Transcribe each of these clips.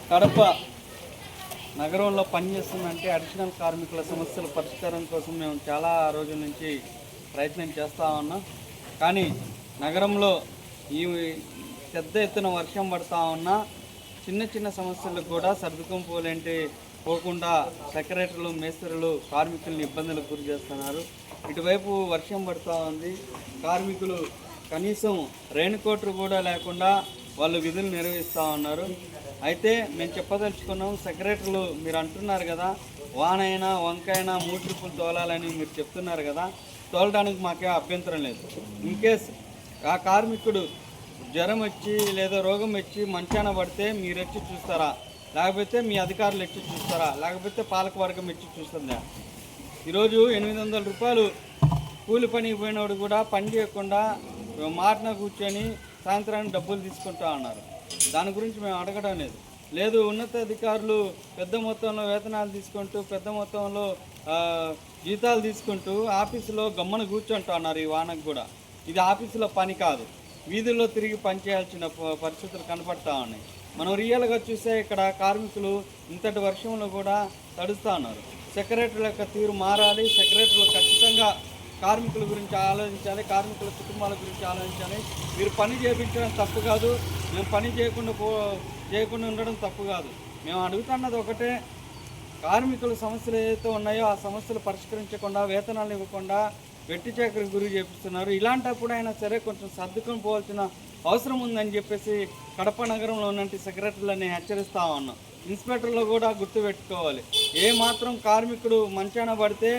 కడప నగరంలో పనిచేస్తుందంటే అడిషనల్ కార్మికుల సమస్యల పరిష్కారం కోసం మేము చాలా రోజుల నుంచి ప్రయత్నం చేస్తూ ఉన్నాం. కానీ నగరంలో ఈ పెద్ద ఎత్తున వర్షం పడుతూ ఉన్నా చిన్న చిన్న సమస్యలకు కూడా పోకుండా సెక్రటరీలు, మేస్త్రులు కార్మికులను ఇబ్బందులకు గురి చేస్తున్నారు. ఇటువైపు వర్షం పడుతూ ఉంది, కార్మికులు కనీసం రెయిన్ కోట్లు కూడా లేకుండా వాళ్ళు విధులు నిర్వహిస్తూ ఉన్నారు. అయితే మేము చెప్పదలుచుకున్నాం, సెక్రటరీలు మీరు అంటున్నారు కదా, వానైనా వంకైనా 3 ట్రిప్పులు తోలాలని మీరు చెప్తున్నారు కదా, తోలడానికి మాకే అభ్యంతరం లేదు. ఇన్కేస్ ఆ కార్మికుడు జ్వరం వచ్చి లేదా రోగం వచ్చి మంచాన పడితే మీరు వచ్చి చూస్తారా, లేకపోతే మీ అధికారులు వచ్చి చూస్తారా, లేకపోతే పాలకవర్గం వచ్చి చూస్తుందా? ఈరోజు 800 రూపాయలు కూలి పనికి పోయినోడు కూడా పని చేయకుండా మాటన కూర్చొని సాయంత్రానికి డబ్బులు తీసుకుంటా ఉన్నారు. దాని గురించి మేము అడగడం లేదు. ఉన్నతాధికారులు పెద్ద మొత్తంలో వేతనాలు తీసుకుంటూ పెద్ద మొత్తంలో జీతాలు తీసుకుంటూ ఆఫీసులో గమ్మన కూర్చుంటా ఉన్నారు. ఈ వానకు కూడా ఇది ఆఫీసులో పని కాదు, వీధుల్లో తిరిగి పనిచేయాల్సిన పరిస్థితులు కనపడతా ఉన్నాయి. మనం రియల్గా చూస్తే ఇక్కడ కార్మికులు ఇంతటి వర్షంలో కూడా తడుస్తూ ఉన్నారు. సెక్రటరీల యొక్క తీరు మారాలి. సెక్రటరీలు ఖచ్చితంగా కార్మికుల గురించి ఆలోచించాలి, కార్మికుల కుటుంబాల గురించి ఆలోచించాలి. మీరు పని చేయించడం తప్పు కాదు, మేము పని చేయకుండా ఉండడం తప్పు కాదు. మేము అడుగుతున్నది ఒకటే, కార్మికుల సమస్యలు ఏదైతే ఉన్నాయో ఆ సమస్యలు పరిష్కరించకుండా వేతనాలు ఇవ్వకుండా వెట్టి చాకరికి గురి చేపిస్తున్నారు. ఇలాంటప్పుడైనా సరే కొంచెం సర్దుకొని పోవాల్సిన అవసరం ఉందని చెప్పేసి కడప నగరంలో ఉన్నటువంటి సెక్రటరీలని హెచ్చరిస్తూ ఉన్నాం. ఇన్స్పెక్టర్లు కూడా గుర్తుపెట్టుకోవాలి, ఏ మాత్రం కార్మికుడు మంచాన పడితే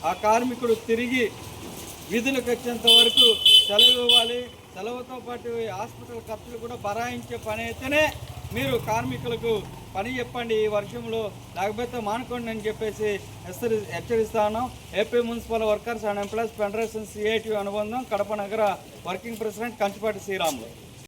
ఆ కార్మికుడు తిరిగి విధులకు వచ్చేంత వరకు సెలవు ఇవ్వాలి. సెలవుతో పాటు హాస్పిటల్ ఖర్చులు కూడా బరాయించే పని అయితేనే మీరు కార్మికులకు పని చెప్పండి ఈ వర్షంలో, లేకపోతే మానుకోండి అని చెప్పేసి హెచ్చరిస్తా ఉన్నాం. AP municipal workers and employees federation CITU అనుబంధం, కడప నగర వర్కింగ్ ప్రెసిడెంట్ కంచిపాటి శ్రీరాములు.